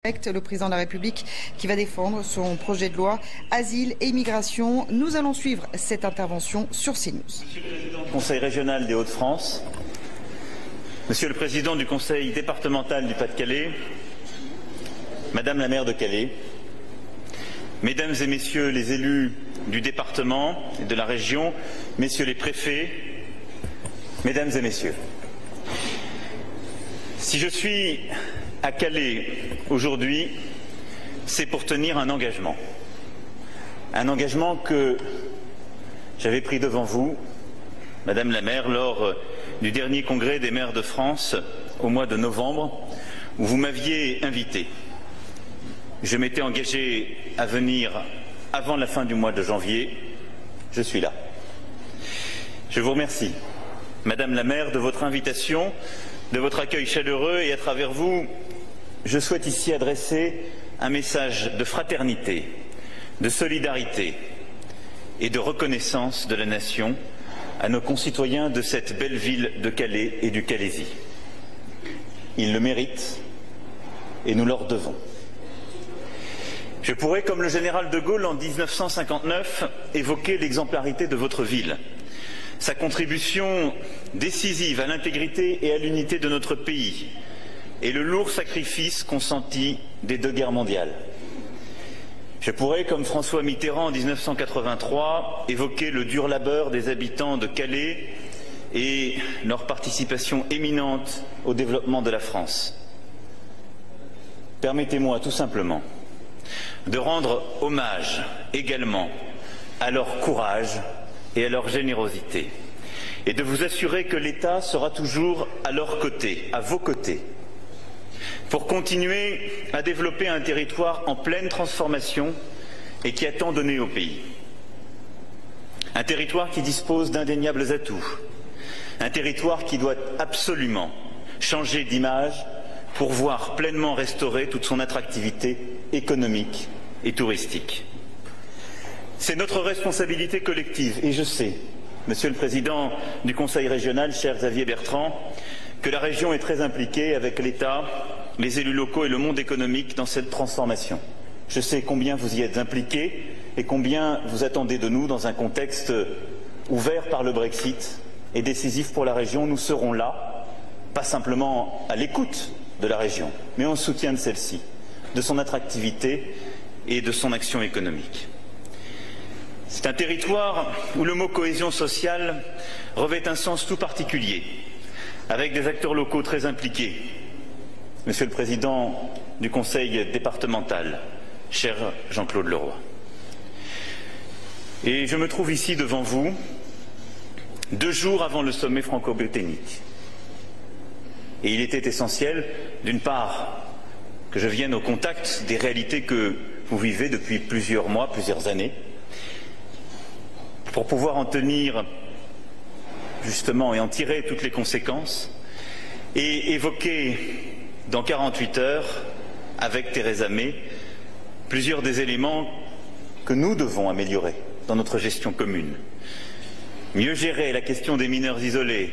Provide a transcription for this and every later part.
Le président de la République qui va défendre son projet de loi Asile et Immigration. Nous allons suivre cette intervention sur CNews. Monsieur le Président du Conseil régional des Hauts-de-France, Monsieur le Président du Conseil départemental du Pas-de-Calais, Madame la maire de Calais, Mesdames et Messieurs les élus du département et de la région, Messieurs les préfets, Mesdames et Messieurs, si je suis à Calais aujourd'hui, c'est pour tenir un engagement que j'avais pris devant vous, Madame la maire, lors du dernier congrès des maires de France au mois de novembre, où vous m'aviez invité. Je m'étais engagé à venir avant la fin du mois de janvier. Je suis là. Je vous remercie, Madame la maire, de votre invitation, de votre accueil chaleureux, et à travers vous, je souhaite ici adresser un message de fraternité, de solidarité et de reconnaissance de la nation à nos concitoyens de cette belle ville de Calais et du Calaisis. Ils le méritent et nous leur devons. Je pourrais, comme le général de Gaulle en 1959, évoquer l'exemplarité de votre ville, sa contribution décisive à l'intégrité et à l'unité de notre pays, et le lourd sacrifice consenti des deux guerres mondiales. Je pourrais, comme François Mitterrand en 1983, évoquer le dur labeur des habitants de Calais et leur participation éminente au développement de la France. Permettez-moi tout simplement de rendre hommage également à leur courage et à leur générosité, et de vous assurer que l'État sera toujours à leur côté, à vos côtés, pour continuer à développer un territoire en pleine transformation et qui a tant donné au pays. Un territoire qui dispose d'indéniables atouts, un territoire qui doit absolument changer d'image pour voir pleinement restaurer toute son attractivité économique et touristique. C'est notre responsabilité collective, et je sais, Monsieur le Président du Conseil régional, cher Xavier Bertrand, que la région est très impliquée avec l'État, les élus locaux et le monde économique dans cette transformation. Je sais combien vous y êtes impliqués et combien vous attendez de nous dans un contexte ouvert par le Brexit et décisif pour la région. Nous serons là, pas simplement à l'écoute de la région, mais en soutien de celle-ci, de son attractivité et de son action économique. C'est un territoire où le mot cohésion sociale revêt un sens tout particulier, avec des acteurs locaux très impliqués. Monsieur le Président du Conseil départemental, cher Jean-Claude Leroy. Et je me trouve ici devant vous 2 jours avant le sommet franco-britannique. Et il était essentiel, d'une part, que je vienne au contact des réalités que vous vivez depuis plusieurs mois, plusieurs années, pour pouvoir en tenir justement et en tirer toutes les conséquences, et évoquer dans 48 heures, avec Theresa May, plusieurs des éléments que nous devons améliorer dans notre gestion commune. Mieux gérer la question des mineurs isolés,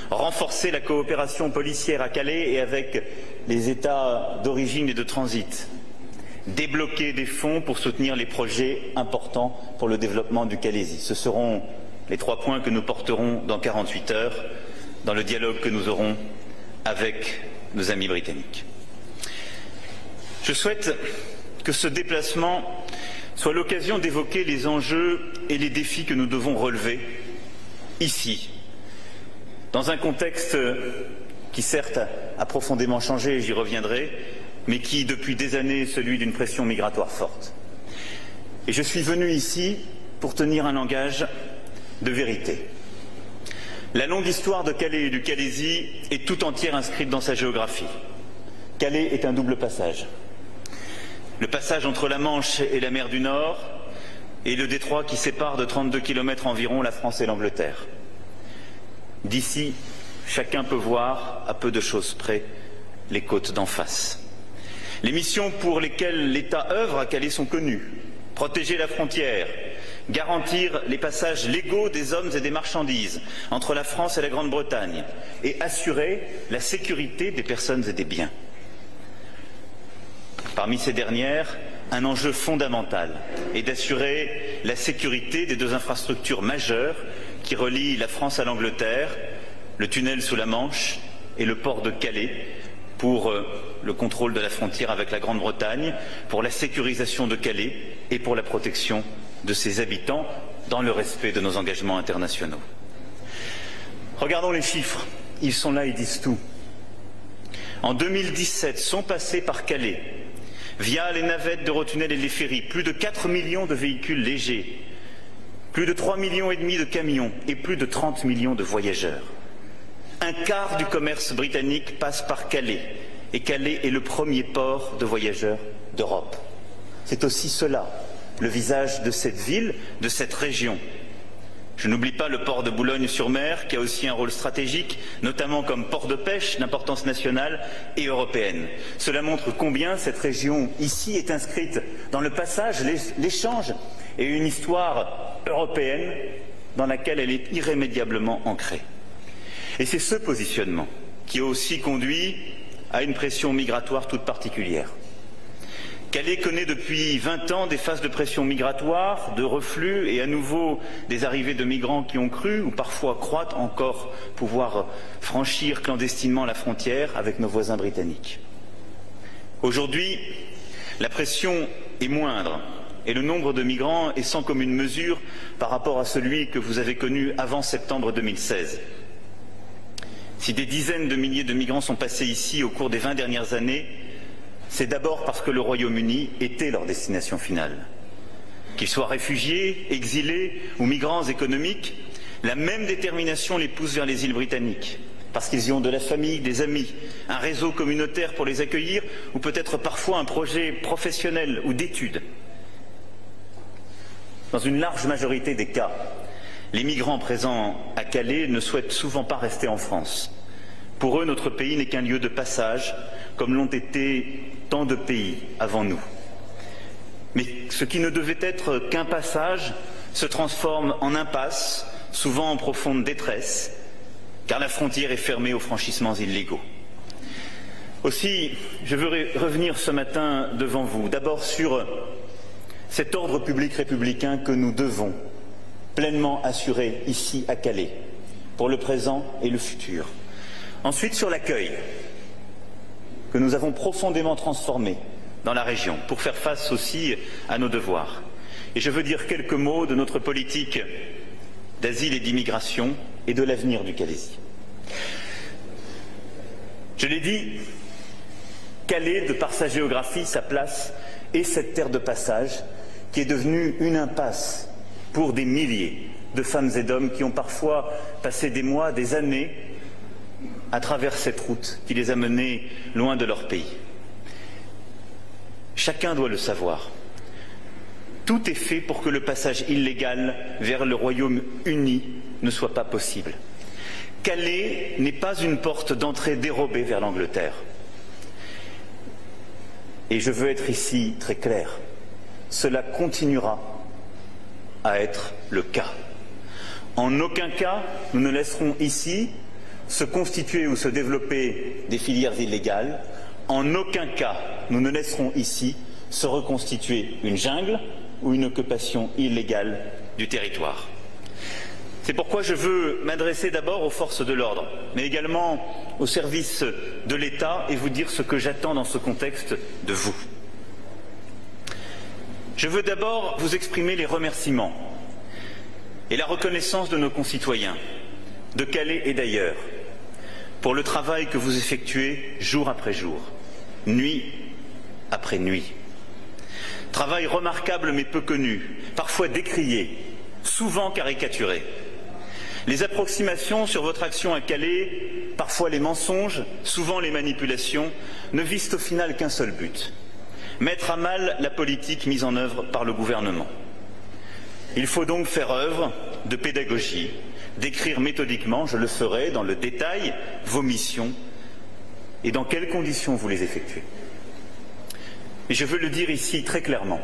renforcer la coopération policière à Calais et avec les États d'origine et de transit, débloquer des fonds pour soutenir les projets importants pour le développement du Calaisis. Ce seront les 3 points que nous porterons dans 48 heures dans le dialogue que nous aurons avec nos amis britanniques. Je souhaite que ce déplacement soit l'occasion d'évoquer les enjeux et les défis que nous devons relever ici, dans un contexte qui certes a profondément changé, et j'y reviendrai, mais qui depuis des années est celui d'une pression migratoire forte. Et je suis venu ici pour tenir un langage de vérité. La longue histoire de Calais et du Calaisis est tout entière inscrite dans sa géographie. Calais est un double passage. Le passage entre la Manche et la mer du Nord et le détroit qui sépare de 32 km environ la France et l'Angleterre. D'ici, chacun peut voir, à peu de choses près, les côtes d'en face. Les missions pour lesquelles l'État œuvre à Calais sont connues. Protéger la frontière, garantir les passages légaux des hommes et des marchandises entre la France et la Grande-Bretagne et assurer la sécurité des personnes et des biens. Parmi ces dernières, un enjeu fondamental est d'assurer la sécurité des deux infrastructures majeures qui relient la France à l'Angleterre, le tunnel sous la Manche et le port de Calais, pour le contrôle de la frontière avec la Grande-Bretagne, pour la sécurisation de Calais et pour la protection de ses habitants dans le respect de nos engagements internationaux. Regardons les chiffres, ils sont là, ils disent tout. En 2017, sont passés par Calais, via les navettes d'Eurotunnel et les ferries, plus de 4 millions de véhicules légers, plus de 3,5 millions de camions et plus de 30 millions de voyageurs. Un quart du commerce britannique passe par Calais, et Calais est le premier port de voyageurs d'Europe. C'est aussi cela, le visage de cette ville, de cette région. Je n'oublie pas le port de Boulogne-sur-Mer, qui a aussi un rôle stratégique, notamment comme port de pêche d'importance nationale et européenne. Cela montre combien cette région ici est inscrite dans le passage, l'échange et une histoire européenne dans laquelle elle est irrémédiablement ancrée. Et c'est ce positionnement qui a aussi conduit à une pression migratoire toute particulière. Calais connaît depuis 20 ans des phases de pression migratoire, de reflux et à nouveau des arrivées de migrants qui ont cru ou parfois croient encore pouvoir franchir clandestinement la frontière avec nos voisins britanniques. Aujourd'hui, la pression est moindre et le nombre de migrants est sans commune mesure par rapport à celui que vous avez connu avant septembre 2016. Si des dizaines de milliers de migrants sont passés ici au cours des 20 dernières années, c'est d'abord parce que le Royaume-Uni était leur destination finale. Qu'ils soient réfugiés, exilés ou migrants économiques, la même détermination les pousse vers les îles britanniques, parce qu'ils y ont de la famille, des amis, un réseau communautaire pour les accueillir, ou peut-être parfois un projet professionnel ou d'études. Dans une large majorité des cas, les migrants présents à Calais ne souhaitent souvent pas rester en France. Pour eux, notre pays n'est qu'un lieu de passage, comme l'ont été tant de pays avant nous. Mais ce qui ne devait être qu'un passage se transforme en impasse, souvent en profonde détresse, car la frontière est fermée aux franchissements illégaux. Aussi, je veux revenir ce matin devant vous, d'abord sur cet ordre public républicain que nous devons pleinement assurer ici à Calais, pour le présent et le futur. Ensuite, sur l'accueil, que nous avons profondément transformé dans la région, pour faire face aussi à nos devoirs. Et je veux dire quelques mots de notre politique d'asile et d'immigration et de l'avenir du Calaisis. Je l'ai dit, Calais, de par sa géographie, sa place, et cette terre de passage qui est devenue une impasse pour des milliers de femmes et d'hommes qui ont parfois passé des mois, des années à travers cette route qui les a menés loin de leur pays. Chacun doit le savoir. Tout est fait pour que le passage illégal vers le Royaume-Uni ne soit pas possible. Calais n'est pas une porte d'entrée dérobée vers l'Angleterre. Et je veux être ici très clair. Cela continuera à être le cas. En aucun cas, nous ne laisserons ici se constituer ou se développer des filières illégales. En aucun cas, nous ne laisserons ici se reconstituer une jungle ou une occupation illégale du territoire. C'est pourquoi je veux m'adresser d'abord aux forces de l'ordre, mais également aux services de l'État et vous dire ce que j'attends dans ce contexte de vous. Je veux d'abord vous exprimer les remerciements et la reconnaissance de nos concitoyens, de Calais et d'ailleurs, pour le travail que vous effectuez jour après jour, nuit après nuit. Travail remarquable mais peu connu, parfois décrié, souvent caricaturé. Les approximations sur votre action à Calais, parfois les mensonges, souvent les manipulations, ne visent au final qu'un seul but: mettre à mal la politique mise en œuvre par le gouvernement. Il faut donc faire œuvre de pédagogie, décrire méthodiquement, je le ferai dans le détail, vos missions et dans quelles conditions vous les effectuez. Et je veux le dire ici très clairement.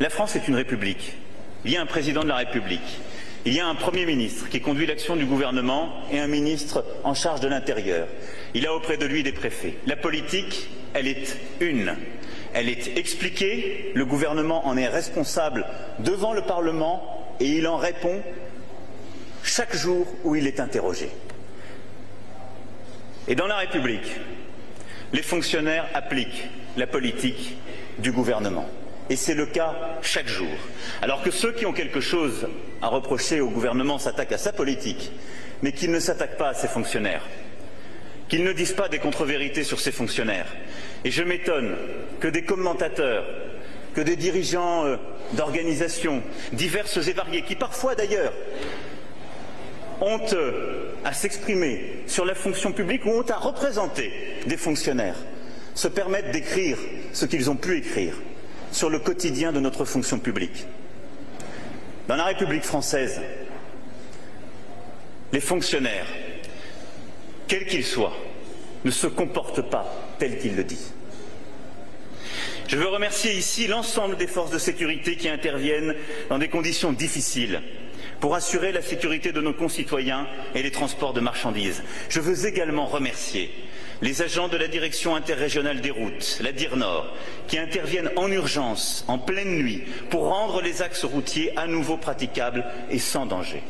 La France est une république. Il y a un président de la République. Il y a un Premier ministre qui conduit l'action du gouvernement et un ministre en charge de l'Intérieur. Il a auprès de lui des préfets. La politique, elle est une. Elle est expliquée, le gouvernement en est responsable devant le Parlement et il en répond chaque jour où il est interrogé. Et dans la République, les fonctionnaires appliquent la politique du gouvernement. Et c'est le cas chaque jour. Alors que ceux qui ont quelque chose à reprocher au gouvernement s'attaquent à sa politique, mais qu'ils ne s'attaquent pas à ses fonctionnaires, qu'ils ne disent pas des contre-vérités sur ses fonctionnaires. Et je m'étonne que des commentateurs, que des dirigeants d'organisations diverses et variées, qui parfois d'ailleurs ont à s'exprimer sur la fonction publique ou ont à représenter des fonctionnaires, se permettent d'écrire ce qu'ils ont pu écrire sur le quotidien de notre fonction publique. Dans la République française, les fonctionnaires, quels qu'ils soient, ne se comportent pas tels qu'ils le disent. Je veux remercier ici l'ensemble des forces de sécurité qui interviennent dans des conditions difficiles pour assurer la sécurité de nos concitoyens et les transports de marchandises. Je veux également remercier les agents de la direction interrégionale des routes, la DIR Nord, qui interviennent en urgence, en pleine nuit, pour rendre les axes routiers à nouveau praticables et sans danger.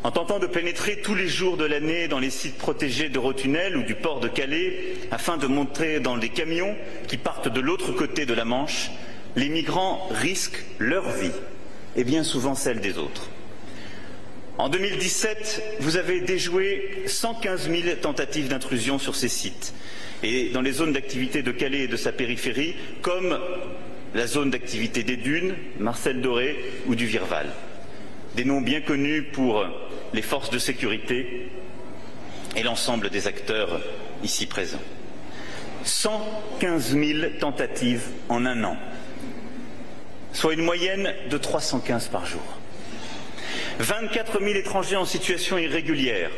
En tentant de pénétrer tous les jours de l'année dans les sites protégés d'Eurotunnel ou du port de Calais, afin de monter dans des camions qui partent de l'autre côté de la Manche, les migrants risquent leur vie et bien souvent celle des autres. En 2017, vous avez déjoué 115 000 tentatives d'intrusion sur ces sites et dans les zones d'activité de Calais et de sa périphérie, comme la zone d'activité des Dunes, Marcel Doré ou du Virval. Des noms bien connus pour les forces de sécurité et l'ensemble des acteurs ici présents. 115 000 tentatives en un an, soit une moyenne de 315 par jour. 24 000 étrangers en situation irrégulière,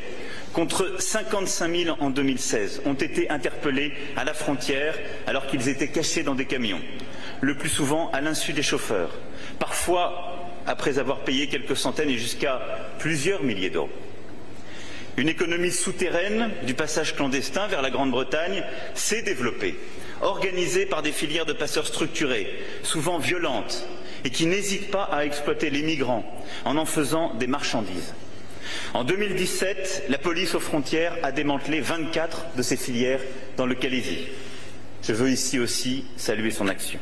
contre 55 000 en 2016, ont été interpellés à la frontière alors qu'ils étaient cachés dans des camions, le plus souvent à l'insu des chauffeurs, parfois après avoir payé quelques centaines et jusqu'à plusieurs milliers d'euros. Une économie souterraine du passage clandestin vers la Grande-Bretagne s'est développée, organisée par des filières de passeurs structurés, souvent violentes, et qui n'hésitent pas à exploiter les migrants en faisant des marchandises. En 2017, la police aux frontières a démantelé 24 de ces filières dans le Calaisis. Je veux ici aussi saluer son action.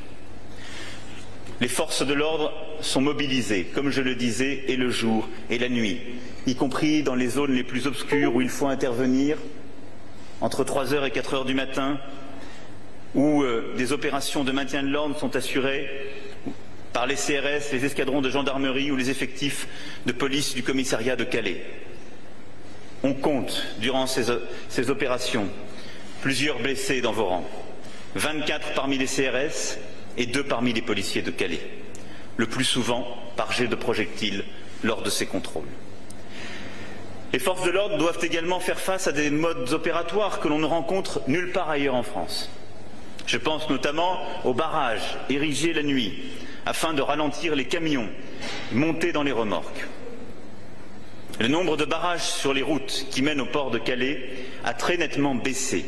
Les forces de l'ordre sont mobilisées, comme je le disais, et le jour et la nuit, y compris dans les zones les plus obscures où il faut intervenir entre 3 heures et 4 heures du matin, où des opérations de maintien de l'ordre sont assurées par les CRS, les escadrons de gendarmerie ou les effectifs de police du commissariat de Calais. On compte, durant ces opérations, plusieurs blessés dans vos rangs, 24 parmi les CRS et 2 parmi les policiers de Calais, le plus souvent par jet de projectiles lors de ces contrôles. Les forces de l'ordre doivent également faire face à des modes opératoires que l'on ne rencontre nulle part ailleurs en France. Je pense notamment aux barrages érigés la nuit, afin de ralentir les camions montés dans les remorques. Le nombre de barrages sur les routes qui mènent au port de Calais a très nettement baissé